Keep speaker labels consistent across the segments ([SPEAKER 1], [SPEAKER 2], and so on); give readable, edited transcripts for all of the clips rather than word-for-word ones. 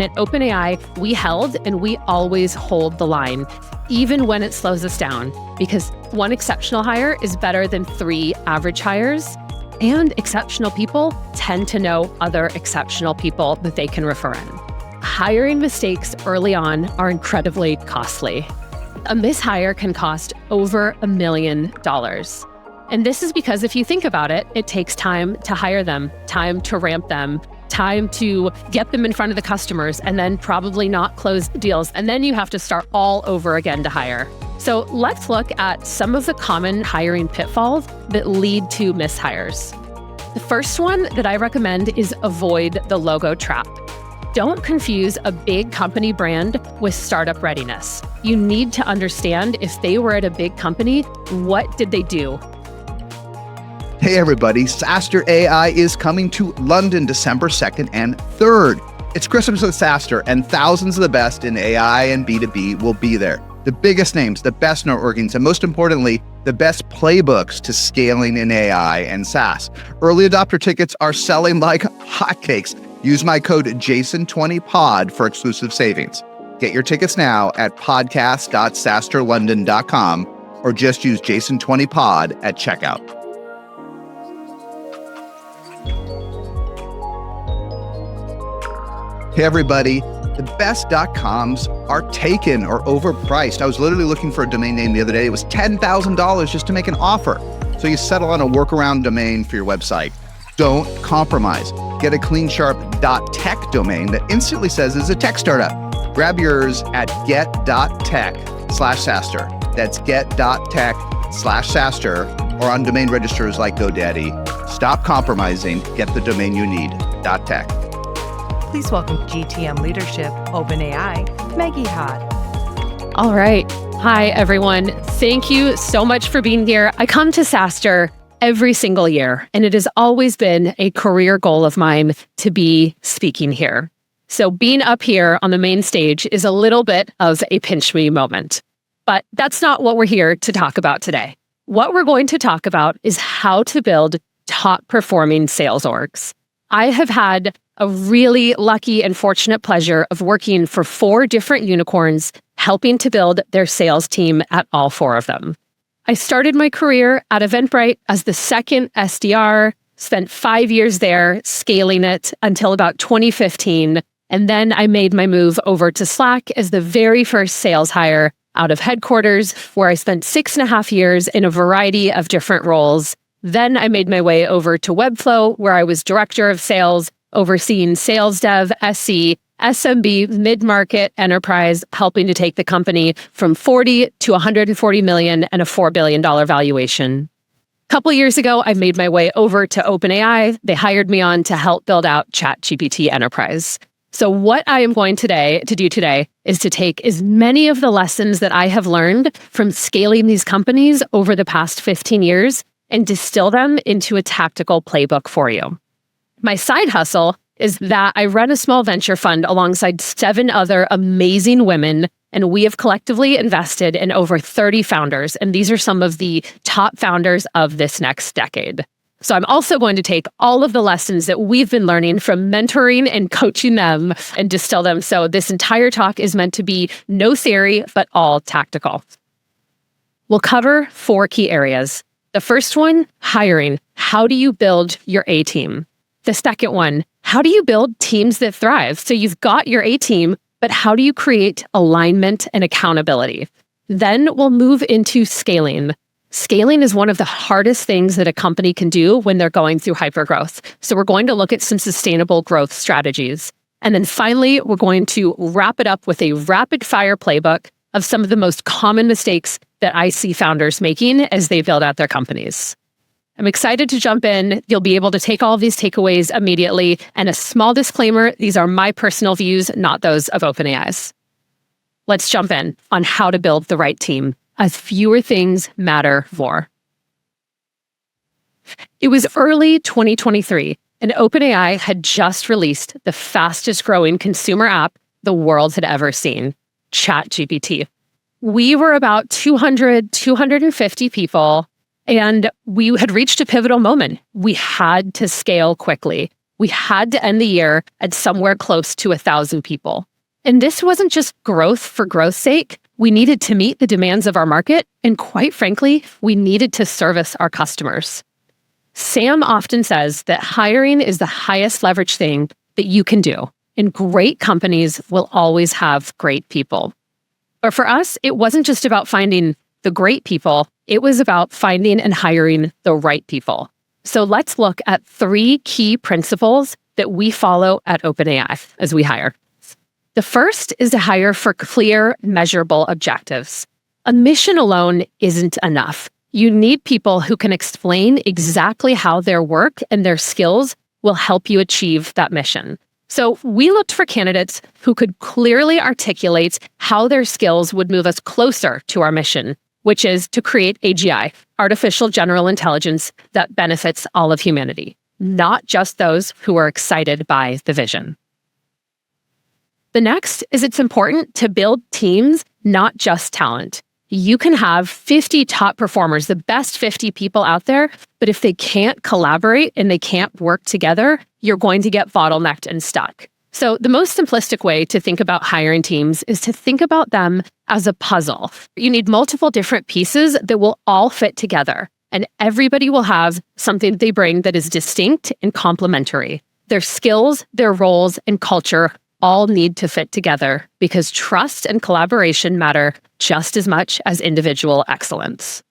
[SPEAKER 1] And at OpenAI, we held and we always hold the line, even when it slows us down, because one exceptional hire is better than 3 average hires. And exceptional people tend to know other exceptional people that they can refer in. Hiring mistakes early on are incredibly costly. A mishire can cost over $1 million. And this is because if you think about it, it takes time to hire them, time to ramp them, time to get them in front of the customers, and then probably not close deals. And then you have to start all over again to hire. So let's look at some of the common hiring pitfalls that lead to mishires. The first one that I recommend is avoid the logo trap. Don't confuse a big company brand with startup readiness. You need to understand if they were at a big company, what did they do?
[SPEAKER 2] Hey everybody, SaaStr AI is coming to London December 2nd and 3rd. It's Christmas with SaaStr, and thousands of the best in AI and B2B will be there. The biggest names, the best networkings, and most importantly, the best playbooks to scaling in AI and SaaS. Early adopter tickets are selling like hotcakes. Use my code JASON20POD for exclusive savings. Get your tickets now at podcast.saastrlondon.com or just use JASON20POD at checkout. Hey everybody, the best .coms are taken or overpriced. I was literally looking for a domain name the other day. It was $10,000 just to make an offer. So you settle on a workaround domain for your website. Don't compromise. Get a clean sharp .tech domain that instantly says it's a tech startup. Grab yours at get.tech/SaaStr. That's get.tech/SaaStr or on domain registers like GoDaddy. Stop compromising. Get the domain you need. .tech.
[SPEAKER 3] Please welcome GTM Leadership, OpenAI, Maggie Hott.
[SPEAKER 1] All right. Hi, everyone. Thank you so much for being here. I come to SaaStr every single year, and it has always been a career goal of mine to be speaking here. So being up here on the main stage is a little bit of a pinch me moment. But that's not what we're here to talk about today. What we're going to talk about is how to build top performing sales orgs. I have had a really lucky and fortunate pleasure of working for 4 different unicorns, helping to build their sales team at all 4 of them. I started my career at Eventbrite as the second SDR, spent 5 years there, scaling it until about 2015. And then I made my move over to Slack as the very first sales hire out of headquarters, where I spent 6.5 years in a variety of different roles. Then I made my way over to Webflow, where I was director of sales, overseeing sales dev, SE, SMB, mid-market, enterprise, helping to take the company from 40 to 140 million and a $4 billion valuation. A couple years ago, I made my way over to OpenAI. They hired me on to help build out ChatGPT Enterprise. So what I am going to do today is to take as many of the lessons that I have learned from scaling these companies over the past 15 years and distill them into a tactical playbook for you. My side hustle is that I run a small venture fund alongside 7 other amazing women, and we have collectively invested in over 30 founders, and these are some of the top founders of this next decade. So I'm also going to take all of the lessons that we've been learning from mentoring and coaching them and distill them. So this entire talk is meant to be no theory, but all tactical. We'll cover 4 key areas. The first one, hiring. How do you build your A team? The second one, how do you build teams that thrive? So you've got your A team, but how do you create alignment and accountability? Then we'll move into scaling. Scaling is one of the hardest things that a company can do when they're going through hypergrowth. So we're going to look at some sustainable growth strategies. And then finally, we're going to wrap it up with a rapid fire playbook of some of the most common mistakes that I see founders making as they build out their companies. I'm excited to jump in. You'll be able to take all of these takeaways immediately. And a small disclaimer, these are my personal views, not those of OpenAI's. Let's jump in on how to build the right team, as fewer things matter more. It was early 2023, and OpenAI had just released the fastest growing consumer app the world had ever seen, ChatGPT. We were about 250 people, and we had reached a pivotal moment. We had to scale quickly. We had to end the year at somewhere close to 1,000 people. And this wasn't just growth for growth's sake. We needed to meet the demands of our market, and quite frankly, we needed to service our customers. Sam often says that hiring is the highest leverage thing that you can do, and great companies will always have great people. But for us, it wasn't just about finding the great people, it was about finding and hiring the right people. So let's look at 3 key principles that we follow at OpenAI as we hire. The first is to hire for clear, measurable objectives. A mission alone isn't enough. You need people who can explain exactly how their work and their skills will help you achieve that mission. So we looked for candidates who could clearly articulate how their skills would move us closer to our mission, which is to create AGI, artificial general intelligence that benefits all of humanity, not just those who are excited by the vision. The next is it's important to build teams, not just talent. You can have 50 top performers, the best 50 people out there, but if they can't collaborate and they can't work together, you're going to get bottlenecked and stuck. So the most simplistic way to think about hiring teams is to think about them as a puzzle. You need multiple different pieces that will all fit together, and everybody will have something they bring that is distinct and complementary. Their skills, their roles, and culture all need to fit together because trust and collaboration matter just as much as individual excellence.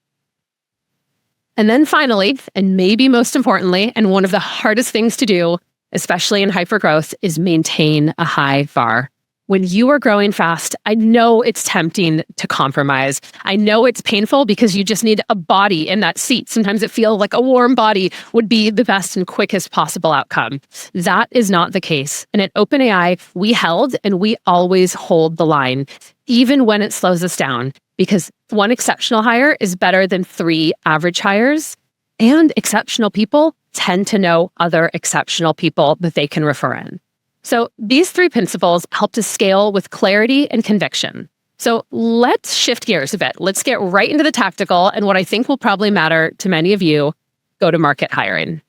[SPEAKER 1] And then finally, and maybe most importantly, and one of the hardest things to do, especially in hypergrowth, is maintain a high bar. When you are growing fast, I know it's tempting to compromise. I know it's painful because you just need a body in that seat. Sometimes it feels like a warm body would be the best and quickest possible outcome. That is not the case. And at OpenAI, we held and we always hold the line, even when it slows us down, because 1 exceptional hire is better than 3 average hires, and exceptional people tend to know other exceptional people that they can refer in. So these 3 principles help to scale with clarity and conviction. So let's shift gears a bit. Let's get right into the tactical and what I think will probably matter to many of you, go-to-market hiring.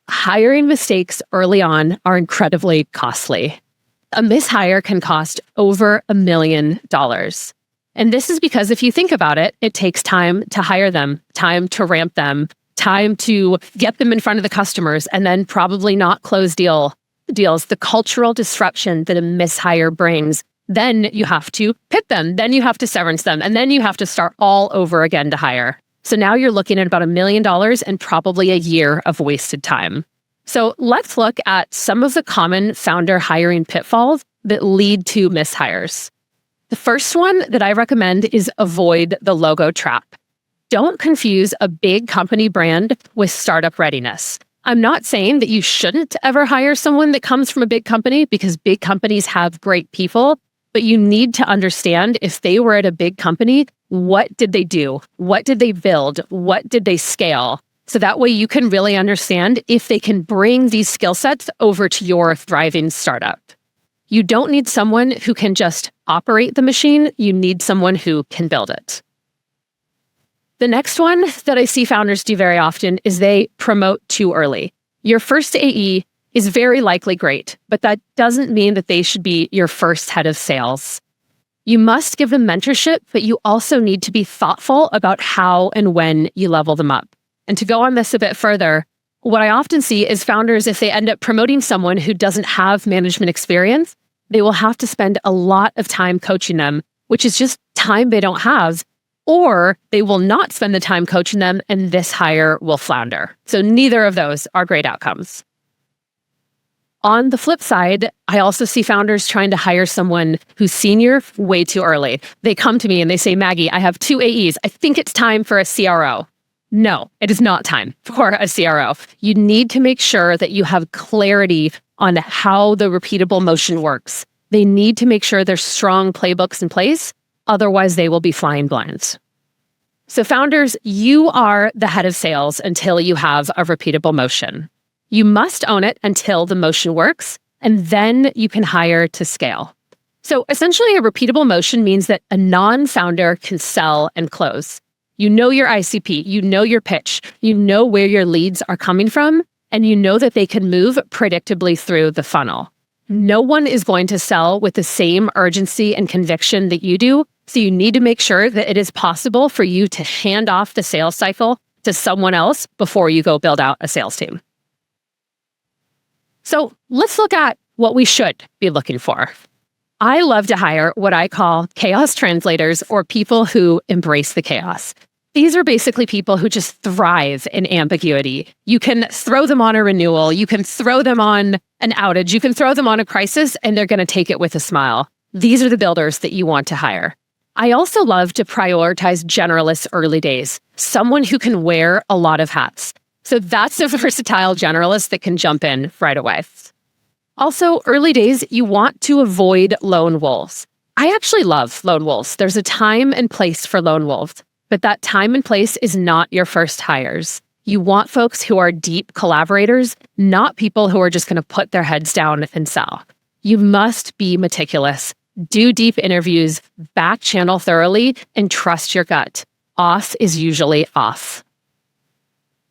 [SPEAKER 1] Hiring mistakes early on are incredibly costly. A mishire can cost over $1 million. And this is because if you think about it, it takes time to hire them, time to ramp them, time to get them in front of the customers, and then probably not close deals, the cultural disruption that a mishire brings. Then you have to pit them, then you have to severance them, and then you have to start all over again to hire. So now you're looking at about $1 million and probably a year of wasted time. So let's look at some of the common founder hiring pitfalls that lead to mishires. The first one that I recommend is avoid the logo trap. Don't confuse a big company brand with startup readiness. I'm not saying that you shouldn't ever hire someone that comes from a big company because big companies have great people, but you need to understand if they were at a big company, what did they do? What did they build? What did they scale? So that way you can really understand if they can bring these skill sets over to your thriving startup. You don't need someone who can just operate the machine. You need someone who can build it. The next one that I see founders do very often is they promote too early. Your first AE is very likely great, but that doesn't mean that they should be your first head of sales. You must give them mentorship, but you also need to be thoughtful about how and when you level them up. And to go on this a bit further, what I often see is founders, if they end up promoting someone who doesn't have management experience, they will have to spend a lot of time coaching them, which is just time they don't have, or they will not spend the time coaching them and this hire will flounder. So neither of those are great outcomes. On the flip side, I also see founders trying to hire someone who's senior way too early. They come to me and they say, Maggie, I have 2 AEs. I think it's time for a CRO. No, it is not time for a CRO. You need to make sure that you have clarity on how the repeatable motion works. They need to make sure there's strong playbooks in place. Otherwise, they will be flying blind. So founders, you are the head of sales until you have a repeatable motion. You must own it until the motion works, and then you can hire to scale. So essentially, a repeatable motion means that a non-founder can sell and close. You know your ICP, you know your pitch, you know where your leads are coming from, and you know that they can move predictably through the funnel. No one is going to sell with the same urgency and conviction that you do, so you need to make sure that it is possible for you to hand off the sales cycle to someone else before you go build out a sales team. So let's look at what we should be looking for. I love to hire what I call chaos translators, or people who embrace the chaos. These are basically people who just thrive in ambiguity. You can throw them on a renewal, you can throw them on an outage, you can throw them on a crisis, and they're going to take it with a smile. These are the builders that you want to hire. I also love to prioritize generalists early days, someone who can wear a lot of hats. So that's a versatile generalist that can jump in right away. Also, early days, you want to avoid lone wolves. I actually love lone wolves. There's a time and place for lone wolves, but that time and place is not your first hires. You want folks who are deep collaborators, not people who are just going to put their heads down and sell. You must be meticulous, do deep interviews, back channel thoroughly, and trust your gut. Off is usually off.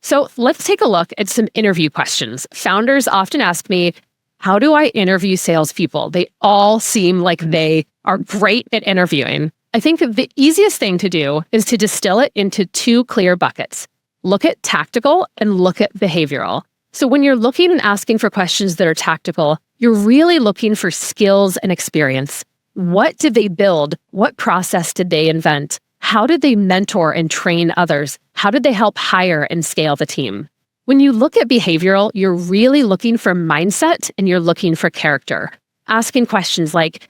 [SPEAKER 1] So let's take a look at some interview questions. Founders often ask me, how do I interview salespeople? They all seem like they are great at interviewing. I think the easiest thing to do is to distill it into two clear buckets. Look at tactical and look at behavioral. So when you're looking and asking for questions that are tactical, you're really looking for skills and experience. What did they build? What process did they invent? How did they mentor and train others? How did they help hire and scale the team? When you look at behavioral, you're really looking for mindset and you're looking for character. Asking questions like,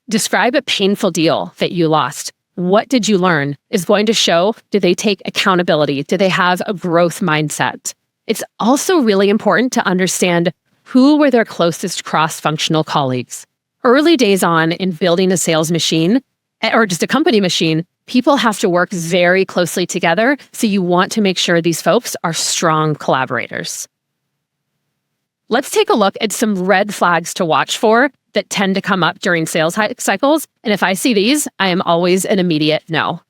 [SPEAKER 1] describe a painful deal that you lost. What did you learn? Is going to show, do they take accountability? Do they have a growth mindset? It's also really important to understand who were their closest cross-functional colleagues. Early days on in building a sales machine, or just a company machine, people have to work very closely together, so you want to make sure these folks are strong collaborators. Let's take a look at some red flags to watch for that tend to come up during sales cycles, and if I see these, I am always an immediate no.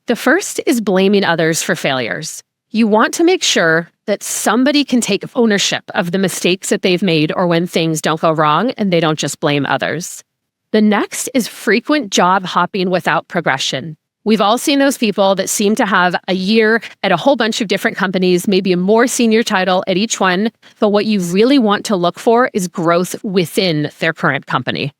[SPEAKER 1] The first is blaming others for failures. You want to make sure that somebody can take ownership of the mistakes that they've made or when things don't go wrong, and they don't just blame others. The next is frequent job hopping without progression. We've all seen those people that seem to have a year at a whole bunch of different companies, maybe a more senior title at each one, but what you really want to look for is growth within their current company.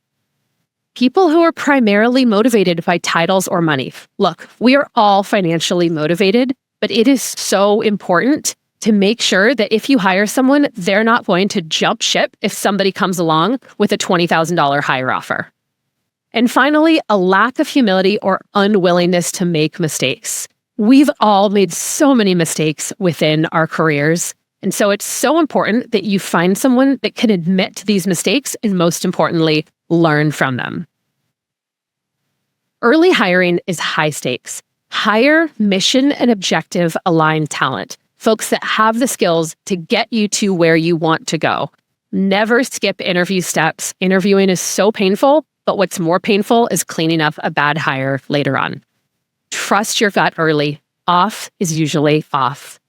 [SPEAKER 1] People who are primarily motivated by titles or money. Look, we are all financially motivated, but it is so important to make sure that if you hire someone, they're not going to jump ship if somebody comes along with a $20,000 hire offer. And finally, a lack of humility or unwillingness to make mistakes. We've all made so many mistakes within our careers. And so it's so important that you find someone that can admit to these mistakes and, most importantly, learn from them. Early hiring is high stakes. Hire mission and objective aligned talent, folks that have the skills to get you to where you want to go. Never skip interview steps. Interviewing is so painful. But what's more painful is cleaning up a bad hire later on. Trust your gut early. Off is usually off.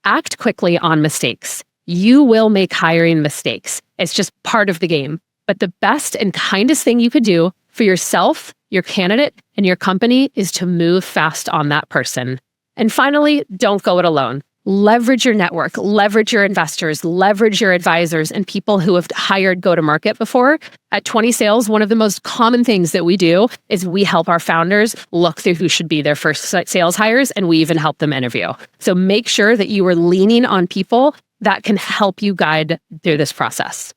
[SPEAKER 1] Act quickly on mistakes. You will make hiring mistakes. It's just part of the game. But the best and kindest thing you could do for yourself, your candidate, and your company is to move fast on that person. And finally, don't go it alone. Leverage your network, leverage your investors, leverage your advisors, and people who have hired go-to-market before. At 20 Sales, one of the most common things that we do is we help our founders look through who should be their first sales hires, and we even help them interview. So make sure that you are leaning on people that can help you guide through this process.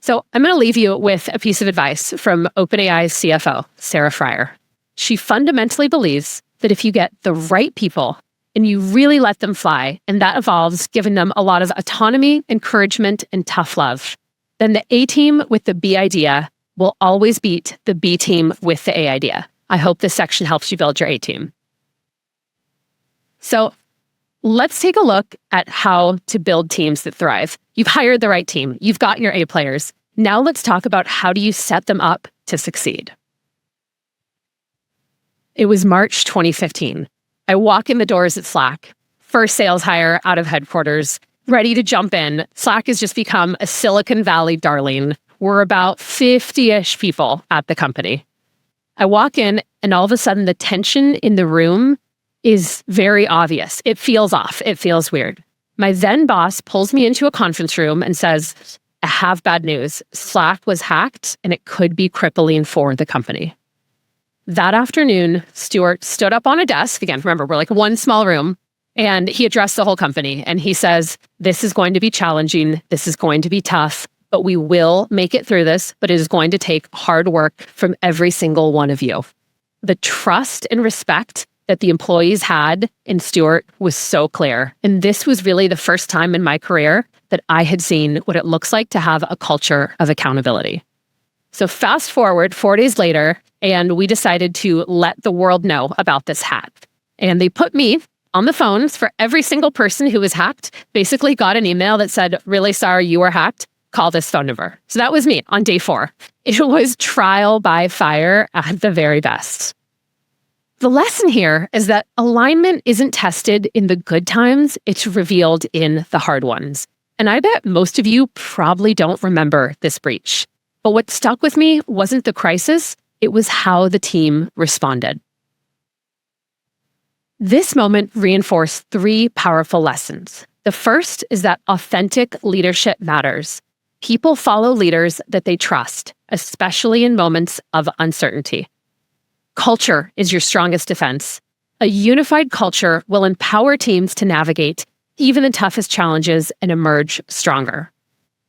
[SPEAKER 1] So I'm going to leave you with a piece of advice from OpenAI's CFO, Sarah Fryer. She fundamentally believes that if you get the right people and you really let them fly, and that involves giving them a lot of autonomy, encouragement, and tough love, then the A team with the B idea will always beat the B team with the A idea. I hope this section helps you build your A team. So let's take a look at how to build teams that thrive. You've hired the right team. You've got your A players. Now let's talk about how do you set them up to succeed. It was March 2015. I walk in the doors at Slack, first sales hire out of headquarters. ready to jump in. Slack has just become a Silicon Valley darling. We're about 50-ish people at the company. I walk in and all of a sudden the tension in the room is very obvious. It feels off. It feels weird. My then boss pulls me into a conference room and says, I have bad news. Slack was hacked and it could be crippling for the company. That afternoon, Stuart stood up on a desk. Again, remember, we're like one small room. And he addressed the whole company. And he says, this is going to be challenging. This is going to be tough. But we will make it through this. But it is going to take hard work from every single one of you. The trust and respect that the employees had in Stuart was so clear. And this was really the first time in my career that I had seen what it looks like to have a culture of accountability. So fast forward 4 days later, and we decided to let the world know about this hack. And they put me on the phones for every single person who was hacked, basically got an email that said, really sorry you were hacked, call this phone number. So that was me on day 4. It was trial by fire at the very best. The lesson here is that alignment isn't tested in the good times, it's revealed in the hard ones. And I bet most of you probably don't remember this breach. But what stuck with me wasn't the crisis, it was how the team responded. This moment reinforced 3 powerful lessons. The first is that authentic leadership matters. People follow leaders that they trust, especially in moments of uncertainty. Culture is your strongest defense. A unified culture will empower teams to navigate even the toughest challenges and emerge stronger.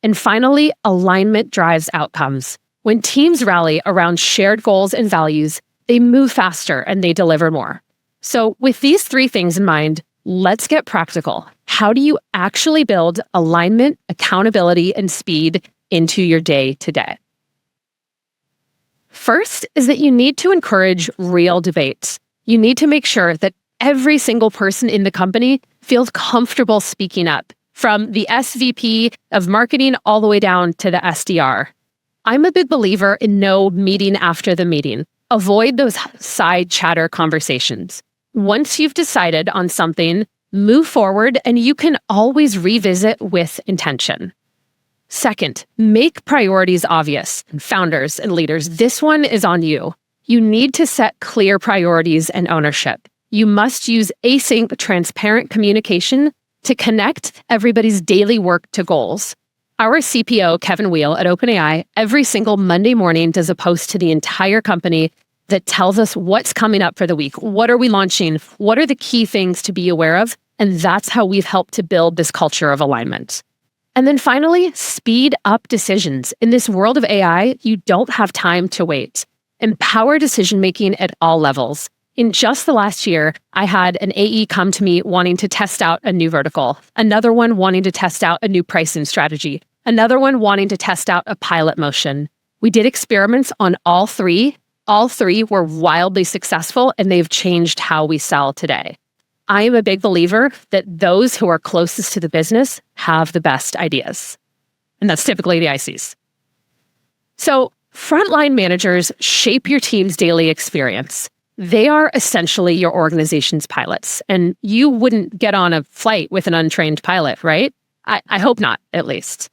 [SPEAKER 1] And finally, alignment drives outcomes. When teams rally around shared goals and values, they move faster and they deliver more. So with these 3 things in mind, let's get practical. How do you actually build alignment, accountability, and speed into your day-to-day? First is that you need to encourage real debates. You need to make sure that every single person in the company feels comfortable speaking up, from the SVP of marketing all the way down to the SDR. I'm a big believer in no meeting after the meeting. Avoid those side chatter conversations. Once you've decided on something, move forward and you can always revisit with intention. Second, make priorities obvious. Founders and leaders, this one is on you. You need to set clear priorities and ownership. You must use async, transparent communication to connect everybody's daily work to goals. Our CPO, Kevin Wheel at OpenAI, every single Monday morning does a post to the entire company that tells us what's coming up for the week. What are we launching? What are the key things to be aware of? And that's how we've helped to build this culture of alignment. And then finally, speed up decisions. In this world of AI, you don't have time to wait. Empower decision-making at all levels. In just the last year, I had an AE come to me wanting to test out a new vertical, another one wanting to test out a new pricing strategy, another one wanting to test out a pilot motion. We did experiments on all 3. All 3 were wildly successful, and they've changed how we sell today. I am a big believer that those who are closest to the business have the best ideas. And that's typically the ICs. So frontline managers shape your team's daily experience. They are essentially your organization's pilots. And you wouldn't get on a flight with an untrained pilot, right? I hope not, at least.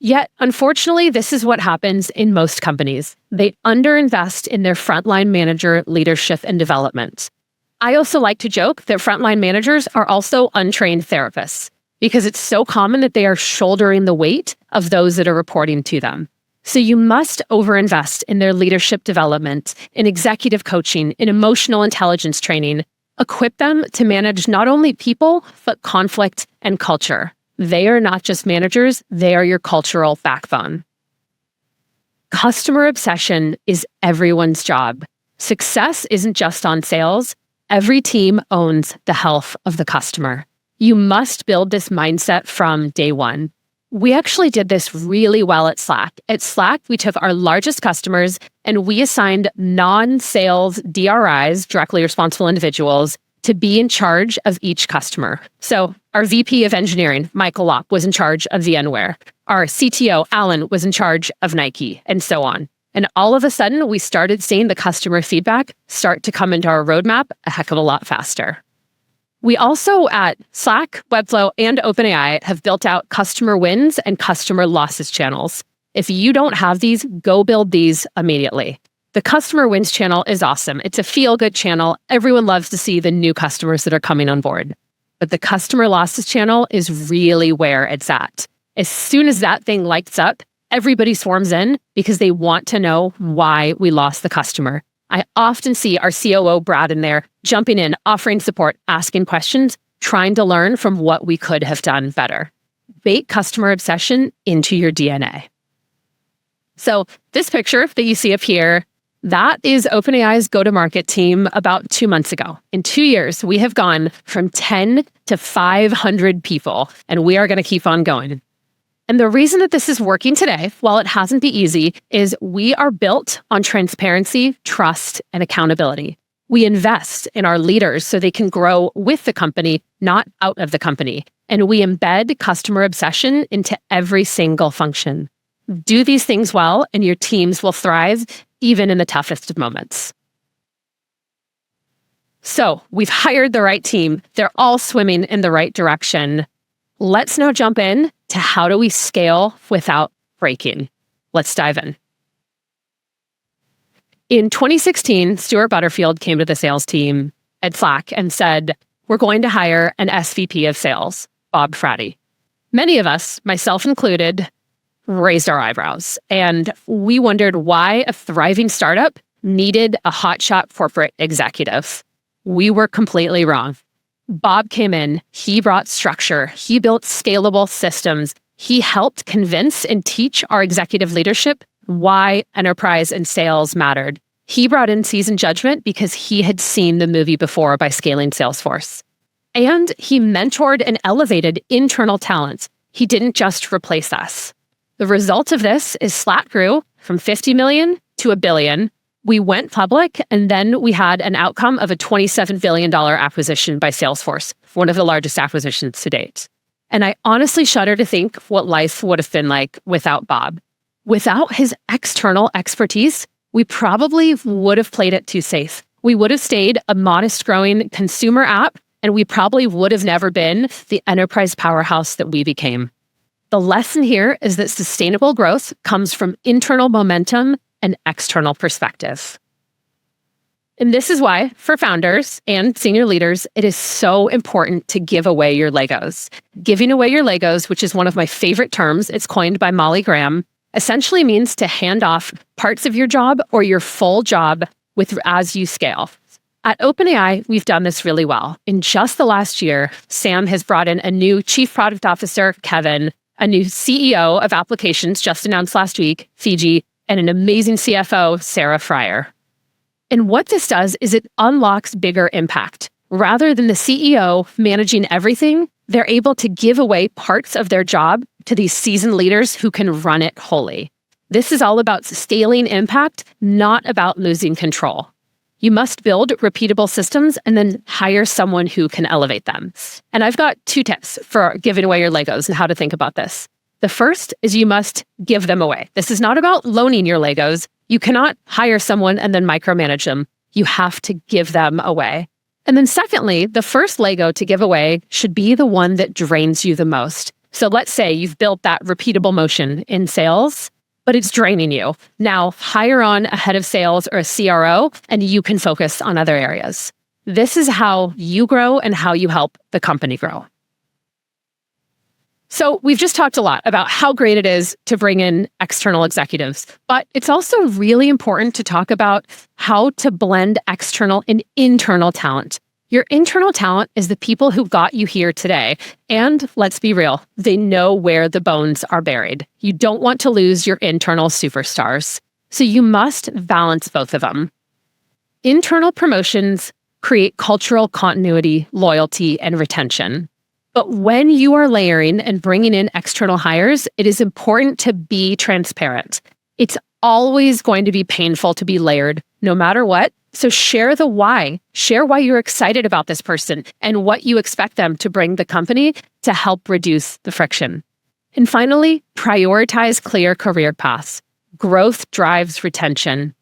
[SPEAKER 1] Yet, unfortunately, this is what happens in most companies. They underinvest in their frontline manager leadership and development. I also like to joke that frontline managers are also untrained therapists because it's so common that they are shouldering the weight of those that are reporting to them. So you must overinvest in their leadership development, in executive coaching, in emotional intelligence training. Equip them to manage not only people, but conflict and culture. They are not just managers, they are your cultural backbone. Customer obsession is everyone's job. Success isn't just on sales. Every team owns the health of the customer. You must build this mindset from day one. We actually did this really well at Slack. At Slack, we took our largest customers and we assigned non-sales DRIs, directly responsible individuals, to be in charge of each customer. So our VP of engineering, Michael Lopp, was in charge of VMware. Our CTO, Alan, was in charge of Nike, and so on. And all of a sudden, we started seeing the customer feedback start to come into our roadmap a heck of a lot faster. We also at Slack, Webflow, and OpenAI have built out customer wins and customer losses channels. If you don't have these, go build these immediately. The customer wins channel is awesome. It's a feel-good channel. Everyone loves to see the new customers that are coming on board. But the customer losses channel is really where it's at. As soon as that thing lights up, everybody swarms in because they want to know why we lost the customer. I often see our COO, Brad, in there jumping in, offering support, asking questions, trying to learn from what we could have done better. Bake customer obsession into your DNA. So this picture that you see up here, that is OpenAI's go-to-market team about 2 months ago. In 2 years, we have gone from 10 to 500 people, and we are going to keep on going. And the reason that this is working today, while it hasn't been easy, is we are built on transparency, trust, and accountability. We invest in our leaders so they can grow with the company, not out of the company. And we embed customer obsession into every single function. Do these things well, and your teams will thrive even in the toughest of moments. So we've hired the right team. They're all swimming in the right direction. Let's now jump in to how do we scale without breaking. Let's dive in. In 2016, Stuart Butterfield came to the sales team at Slack and said, we're going to hire an SVP of sales, Bob Fratty. Many of us, myself included, raised our eyebrows, and we wondered why a thriving startup needed a hotshot corporate executive. We were completely wrong. Bob came in, he brought structure, he built scalable systems, he helped convince and teach our executive leadership why enterprise and sales mattered. He brought in seasoned judgment because he had seen the movie before by scaling Salesforce. And he mentored and elevated internal talent. He didn't just replace us. The result of this is Slack grew from 50 million to $1 billion. We went public, and then we had an outcome of a $27 billion acquisition by Salesforce, one of the largest acquisitions to date. And I honestly shudder to think what life would have been like without Bob. Without his external expertise, we probably would have played it too safe. We would have stayed a modest growing consumer app, and we probably would have never been the enterprise powerhouse that we became. The lesson here is that sustainable growth comes from internal momentum and external perspective. And this is why, for founders and senior leaders, it is so important to give away your Legos. Giving away your Legos, which is one of my favorite terms, it's coined by Molly Graham, essentially means to hand off parts of your job or your full job as you scale. At OpenAI, we've done this really well. In just the last year, Sam has brought in a new chief product officer, Kevin, a new CEO of applications just announced last week, Fiji, and an amazing CFO, Sarah Fryer. And what this does is it unlocks bigger impact. Rather than the CEO managing everything, they're able to give away parts of their job to these seasoned leaders who can run it wholly. This is all about scaling impact, not about losing control. You must build repeatable systems and then hire someone who can elevate them. And I've got 2 tips for giving away your Legos and how to think about this. The first is you must give them away. This is not about loaning your Legos. You cannot hire someone and then micromanage them. You have to give them away. And then secondly, the first Lego to give away should be the one that drains you the most. So let's say you've built that repeatable motion in sales, but it's draining you. Now hire on a head of sales or a CRO, and you can focus on other areas. This is how you grow and how you help the company grow. So we've just talked a lot about how great it is to bring in external executives, but it's also really important to talk about how to blend external and internal talent. Your internal talent is the people who got you here today. And let's be real, they know where the bones are buried. You don't want to lose your internal superstars. So you must balance both of them. Internal promotions create cultural continuity, loyalty, and retention. But when you are layering and bringing in external hires, it is important to be transparent. It's always going to be painful to be layered, no matter what. So share the why. Share why you're excited about this person and what you expect them to bring the company to help reduce the friction. And finally, prioritize clear career paths. Growth drives retention.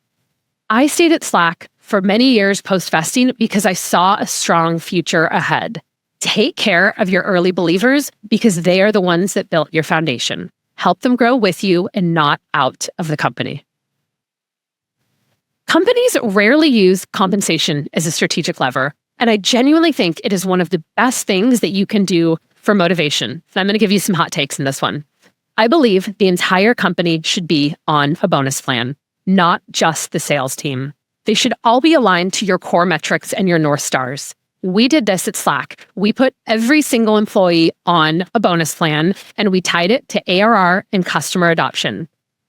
[SPEAKER 1] I stayed at Slack for many years post-vesting because I saw a strong future ahead. Take care of your early believers because they are the ones that built your foundation. Help them grow with you and not out of the company. Companies rarely use compensation as a strategic lever, and I genuinely think it is one of the best things that you can do for motivation. And I'm going to give you some hot takes in this one. I believe the entire company should be on a bonus plan, not just the sales team. They should all be aligned to your core metrics and your North Stars. We did this at Slack. We put every single employee on a bonus plan, and we tied it to ARR and customer adoption.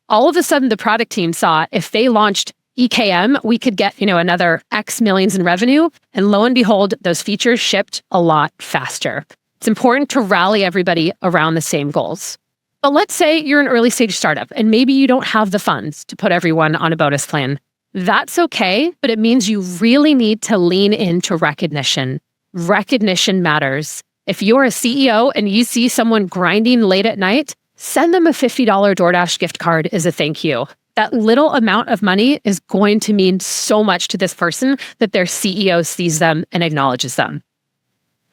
[SPEAKER 1] All of a sudden, the product team saw if they launched EKM, we could get, another X millions in revenue. And lo and behold, those features shipped a lot faster. It's important to rally everybody around the same goals. But let's say you're an early stage startup and maybe you don't have the funds to put everyone on a bonus plan. That's okay, but it means you really need to lean into recognition. Recognition matters. If you're a CEO and you see someone grinding late at night, send them a $50 DoorDash gift card as a thank you. That little amount of money is going to mean so much to this person that their CEO sees them and acknowledges them.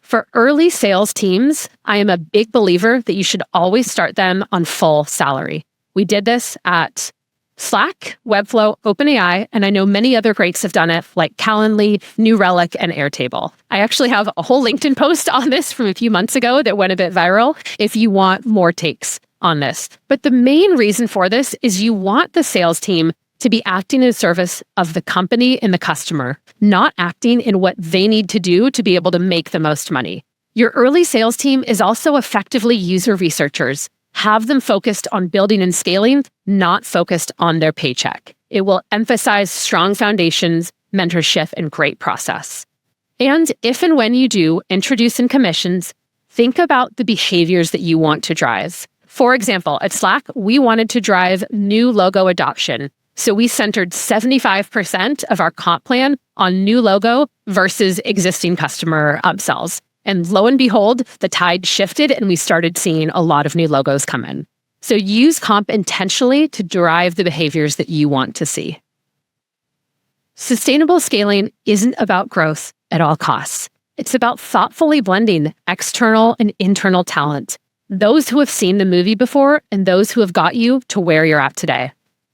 [SPEAKER 1] For early sales teams, I am a big believer that you should always start them on full salary. We did this at Slack, Webflow, OpenAI, and I know many other greats have done it like Calendly, New Relic, and Airtable. I actually have a whole LinkedIn post on this from a few months ago that went a bit viral if you want more takes on this. But the main reason for this is you want the sales team to be acting in service of the company and the customer, not acting in what they need to do to be able to make the most money. Your early sales team is also effectively user researchers. Have them focused on building and scaling, not focused on their paycheck. It will emphasize strong foundations, mentorship, and great process. And if and when you do introduce in commissions, think about the behaviors that you want to drive. For example, at Slack, we wanted to drive new logo adoption. So we centered 75% of our comp plan on new logo versus existing customer upsells. And lo and behold, the tide shifted and we started seeing a lot of new logos come in. So use comp intentionally to drive the behaviors that you want to see. Sustainable scaling isn't about growth at all costs. It's about thoughtfully blending external and internal talent, those who have seen the movie before and those who have got you to where you're at today.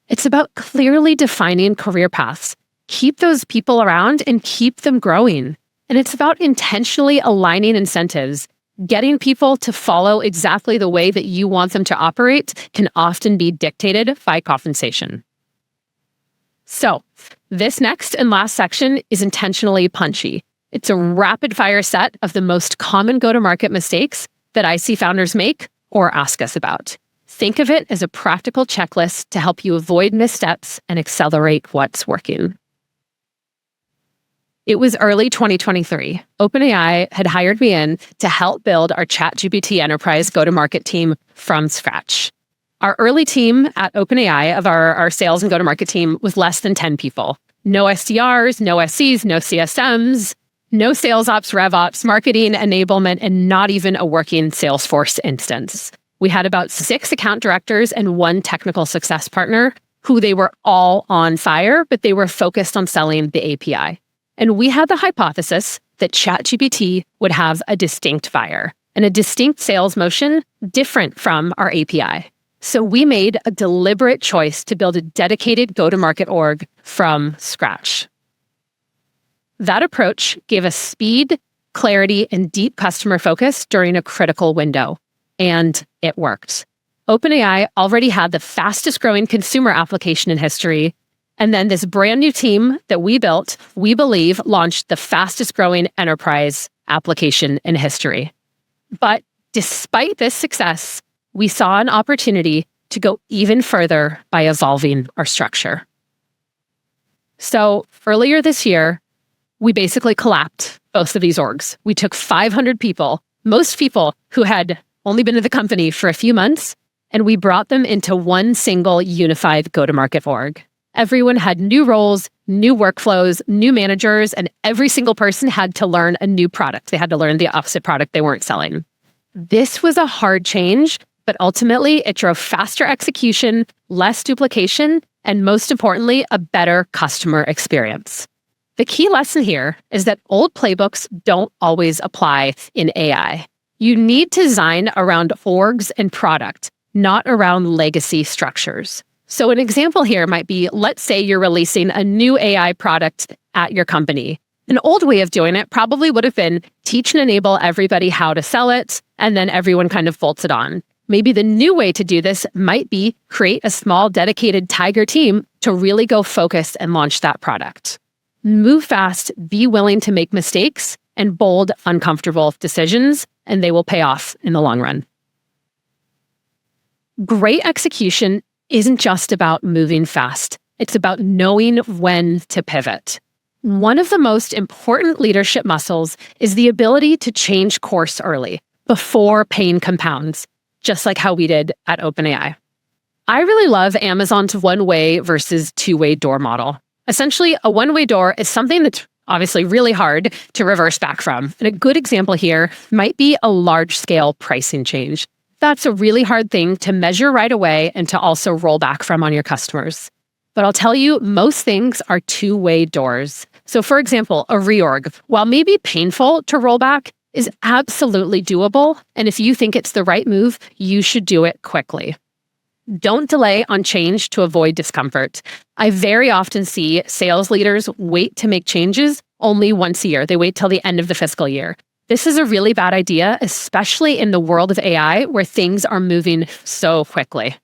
[SPEAKER 1] It's about clearly defining career paths. Keep those people around and keep them growing. And it's about intentionally aligning incentives. Getting people to follow exactly the way that you want them to operate can often be dictated by compensation. So, this next and last section is intentionally punchy. It's a rapid fire set of the most common go-to-market mistakes that I see founders make or ask us about. Think of it as a practical checklist to help you avoid missteps and accelerate what's working. It was early 2023. OpenAI had hired me in to help build our ChatGPT enterprise go-to-market team from scratch. Our early team at OpenAI of our sales and go-to-market team was less than 10 people. No SDRs, no SCs, no CSMs, no sales ops, rev ops, marketing, enablement, and not even a working Salesforce instance. We had about 6 account directors and 1 technical success partner who they were all on fire, but they were focused on selling the API. And we had the hypothesis that ChatGPT would have a distinct buyer and a distinct sales motion different from our API. So we made a deliberate choice to build a dedicated go-to-market org from scratch. That approach gave us speed, clarity, and deep customer focus during a critical window. And it worked. OpenAI already had the fastest growing consumer application in history. And then this brand new team that we built, we believe, launched the fastest growing enterprise application in history. But despite this success, we saw an opportunity to go even further by evolving our structure. So earlier this year, we basically collapsed both of these orgs. We took 500 people, most people who had only been in the company for a few months, and we brought them into one single unified go-to-market org. Everyone had new roles, new workflows, new managers, and every single person had to learn a new product. They had to learn the opposite product they weren't selling. This was a hard change, but ultimately it drove faster execution, less duplication, and most importantly, a better customer experience. The key lesson here is that old playbooks don't always apply in AI. You need to design around orgs and product, not around legacy structures. So an example here might be, let's say you're releasing a new AI product at your company. An old way of doing it probably would have been teach and enable everybody how to sell it, and then everyone kind of bolts it on. Maybe the new way to do this might be create a small dedicated tiger team to really go focus and launch that product. Move fast, be willing to make mistakes, and bold, uncomfortable decisions, and they will pay off in the long run. Great execution isn't just about moving fast. It's about knowing when to pivot. One of the most important leadership muscles is the ability to change course early, before pain compounds, just like how we did at OpenAI. I really love Amazon's one-way versus two-way door model. Essentially, a one-way door is something that's obviously really hard to reverse back from. And a good example here might be a large-scale pricing change. That's a really hard thing to measure right away and to also roll back from on your customers. But I'll tell you, most things are two-way doors. So for example, a reorg, while maybe painful to roll back, is absolutely doable. And if you think it's the right move, you should do it quickly. Don't delay on change to avoid discomfort. I very often see sales leaders wait to make changes only once a year. They wait till the end of the fiscal year. This is a really bad idea, especially in the world of AI where things are moving so quickly.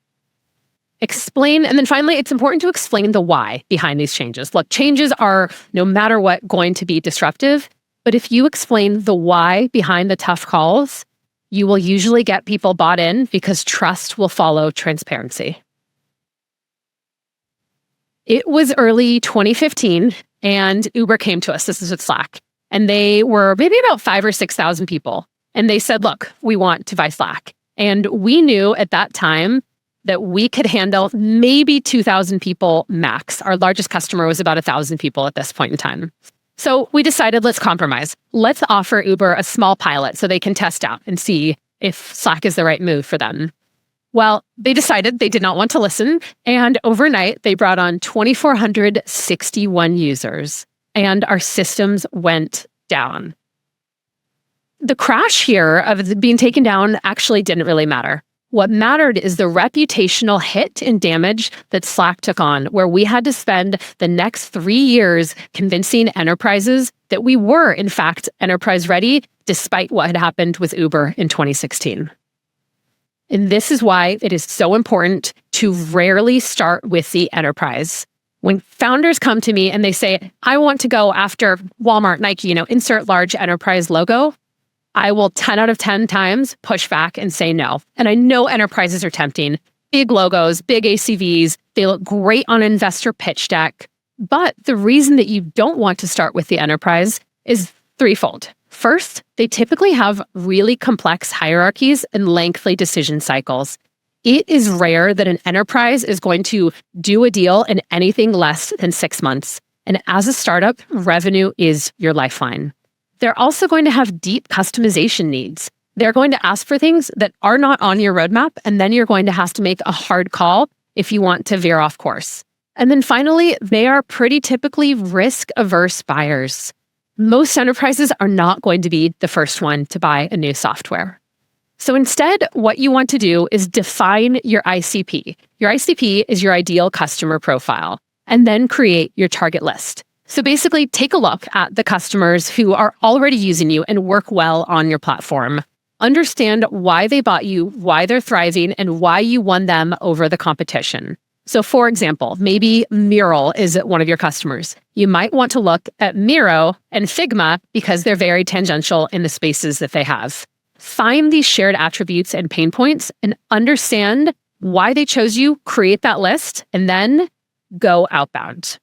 [SPEAKER 1] Explain, and then finally, it's important to explain the why behind these changes. Look, changes are, no matter what, going to be disruptive, but if you explain the why behind the tough calls, you will usually get people bought in because trust will follow transparency. It was early 2015, and Uber came to us. This is with Slack. And they were maybe about 5,000 or 6,000 people. And they said, look, we want to buy Slack. And we knew at that time that we could handle maybe 2,000 people max. Our largest customer was about 1,000 people at this point in time. So we decided, let's compromise. Let's offer Uber a small pilot so they can test out and see if Slack is the right move for them. Well, they decided they did not want to listen. And overnight, they brought on 2,461 users. And our systems went down. The crash here of being taken down actually didn't really matter. What mattered is the reputational hit and damage that Slack took on, where we had to spend the next 3 years convincing enterprises that we were, in fact, enterprise ready, despite what had happened with Uber in 2016. And this is why it is so important to rarely start with the enterprise. When founders come to me and they say, I want to go after Walmart, Nike, insert large enterprise logo, I will 10 out of 10 times push back and say no. And I know enterprises are tempting. Big logos, big ACVs, they look great on an investor pitch deck. But the reason that you don't want to start with the enterprise is threefold. First, they typically have really complex hierarchies and lengthy decision cycles. It is rare that an enterprise is going to do a deal in anything less than 6 months. And as a startup, revenue is your lifeline. They're also going to have deep customization needs. They're going to ask for things that are not on your roadmap, and then you're going to have to make a hard call if you want to veer off course. And then finally, they are pretty typically risk-averse buyers. Most enterprises are not going to be the first one to buy a new software. So instead, what you want to do is define your ICP. Your ICP is your ideal customer profile, and then create your target list. So basically, take a look at the customers who are already using you and work well on your platform. Understand why they bought you, why they're thriving, and why you won them over the competition. So for example, maybe Mural is one of your customers. You might want to look at Miro and Figma because they're very tangential in the spaces that they have. Find these shared attributes and pain points and understand why they chose you, create that list, and then go outbound.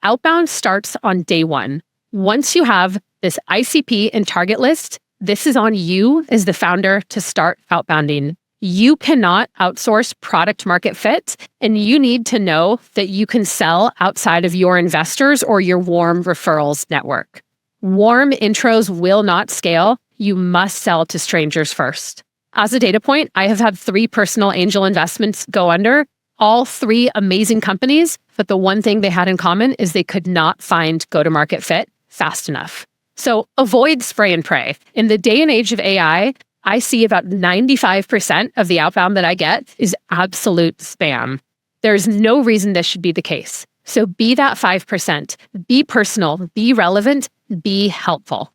[SPEAKER 1] Outbound starts on day one. Once you have this ICP and target list, this is on you as the founder to start outbounding. You cannot outsource product market fit, and you need to know that you can sell outside of your investors or your warm referrals network. Warm intros will not scale. You must sell to strangers first. As a data point, I have had 3 personal angel investments go under. All three amazing companies, but the one thing they had in common is they could not find go-to-market fit fast enough. So avoid spray and pray. In the day and age of AI, I see about 95% of the outbound that I get is absolute spam. There's no reason this should be the case. So be that 5%. Be personal, be relevant, be helpful.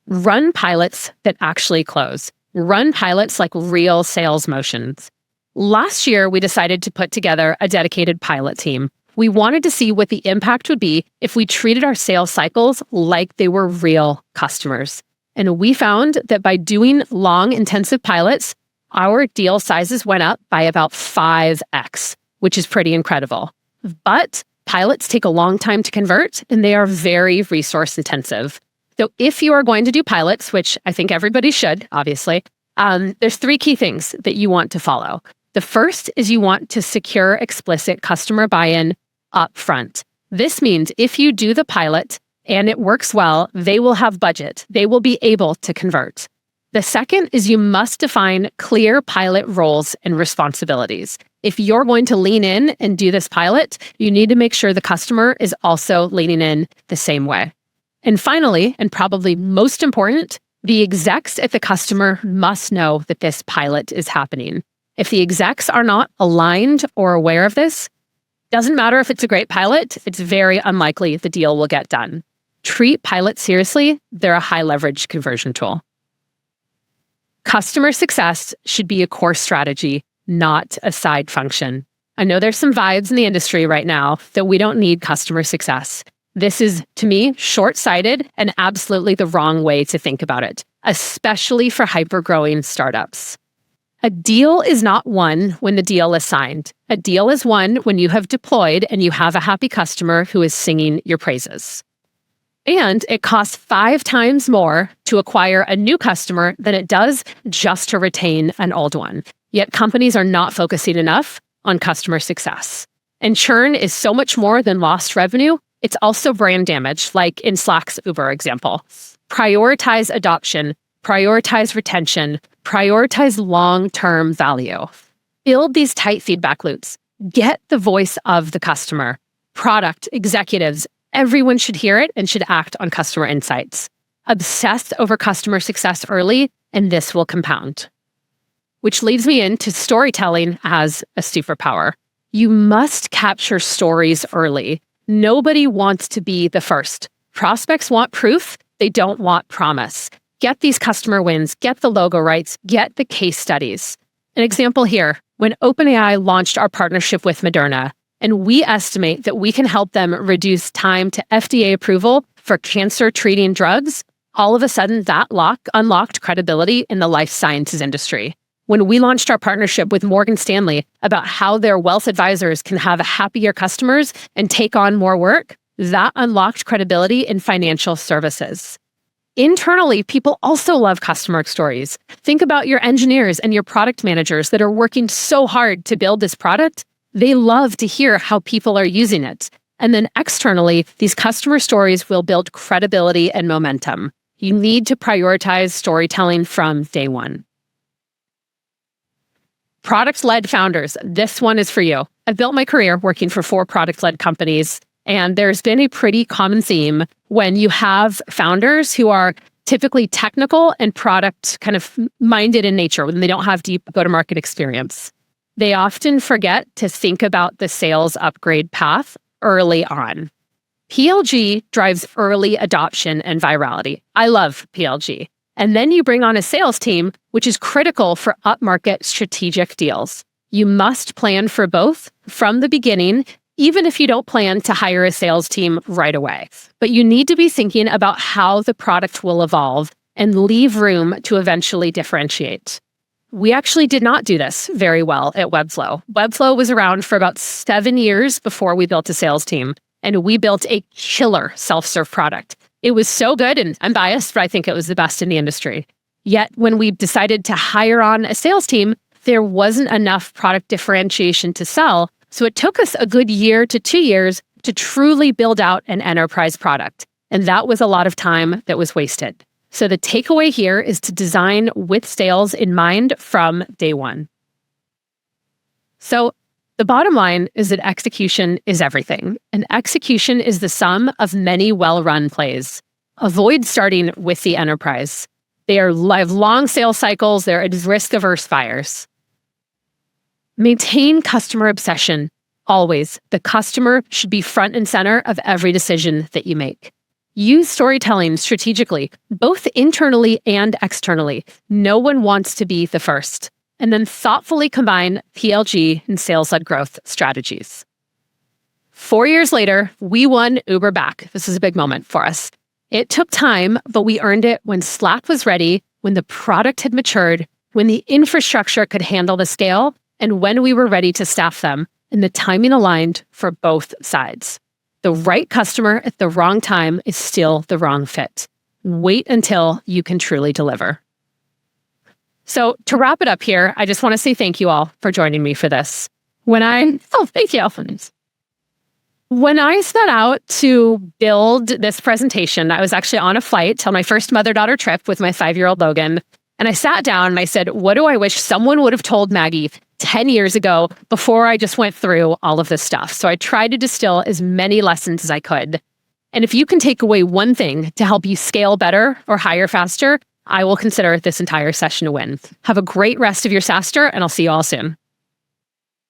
[SPEAKER 1] Run pilots that actually close. Run pilots like real sales motions. Last year, we decided to put together a dedicated pilot team. We wanted to see what the impact would be if we treated our sales cycles like they were real customers. And we found that by doing long, intensive pilots, our deal sizes went up by about 5x, which is pretty incredible. But pilots take a long time to convert, and they are very resource intensive. So if you are going to do pilots, which I think everybody should, obviously, there's 3 key things that you want to follow. The first is you want to secure explicit customer buy-in up front. This means if you do the pilot and it works well, they will have budget. They will be able to convert. The second is you must define clear pilot roles and responsibilities. If you're going to lean in and do this pilot, you need to make sure the customer is also leaning in the same way. And finally, and probably most important, the execs at the customer must know that this pilot is happening. If the execs are not aligned or aware of this, doesn't matter if it's a great pilot, it's very unlikely the deal will get done. Treat pilots seriously. They're a high leverage conversion tool. Customer success should be a core strategy, not a side function. I know there's some vibes in the industry right now that we don't need customer success. This is, to me, short-sighted and absolutely the wrong way to think about it, especially for hyper-growing startups. A deal is not won when the deal is signed. A deal is won when you have deployed and you have a happy customer who is singing your praises. And it costs 5 times more to acquire a new customer than it does just to retain an old one. Yet companies are not focusing enough on customer success. And churn is so much more than lost revenue. It's also brand damage, like in Slack's Uber example. Prioritize adoption, prioritize retention, prioritize long-term value. Build these tight feedback loops. Get the voice of the customer. Product, executives, everyone should hear it and should act on customer insights. Obsess over customer success early, and this will compound. Which leads me into storytelling as a superpower. You must capture stories early. Nobody wants to be the first. Prospects want proof. They don't want promise. Get these customer wins, get the logo rights, get the case studies. An example here, when OpenAI launched our partnership with Moderna, and we estimate that we can help them reduce time to FDA approval for cancer-treating drugs, all of a sudden that unlocked credibility in the life sciences industry. When we launched our partnership with Morgan Stanley about how their wealth advisors can have happier customers and take on more work, that unlocked credibility in financial services. Internally, people also love customer stories. Think about your engineers and your product managers that are working so hard to build this product. They love to hear how people are using it. And then externally, these customer stories will build credibility and momentum. You need to prioritize storytelling from day one. Product-led founders, this one is for you. I've built my career working for 4 product-led companies, and there's been a pretty common theme when you have founders who are typically technical and product kind of minded in nature, when they don't have deep go-to-market experience. They often forget to think about the sales upgrade path early on. PLG drives early adoption and virality. I love PLG. And then you bring on a sales team, which is critical for upmarket strategic deals. You must plan for both from the beginning, even if you don't plan to hire a sales team right away. But you need to be thinking about how the product will evolve and leave room to eventually differentiate. We actually did not do this very well at Webflow. Webflow was around for about 7 years before we built a sales team, and we built a killer self-serve product. It was so good, and I'm biased, but I think it was the best in the industry. Yet when we decided to hire on a sales team, there wasn't enough product differentiation to sell. So it took us a good year to 2 years to truly build out an enterprise product. And that was a lot of time that was wasted. So the takeaway here is to design with sales in mind from day one. So the bottom line is that execution is everything, and execution is the sum of many well-run plays. Avoid starting with the enterprise. They have long sales cycles. They're risk-averse buyers. Maintain customer obsession. Always. The customer should be front and center of every decision that you make. Use storytelling strategically, both internally and externally. No one wants to be the first. And then thoughtfully combine PLG and sales-led growth strategies. 4 years later, we won Uber back. This is a big moment for us. It took time, but we earned it when Slack was ready, when the product had matured, when the infrastructure could handle the scale, and when we were ready to staff them, and the timing aligned for both sides. The right customer at the wrong time is still the wrong fit. Wait until you can truly deliver. So to wrap it up here, I just want to say thank you all for joining me for this. Thank you. When I set out to build this presentation, I was actually on a flight on my first mother-daughter trip with my 5-year-old Logan. And I sat down and I said, what do I wish someone would have told Maggie 10 years ago before I just went through all of this stuff? So I tried to distill as many lessons as I could. And if you can take away one thing to help you scale better or hire faster, I will consider this entire session a win. Have a great rest of your SaaStr, and I'll see you all soon.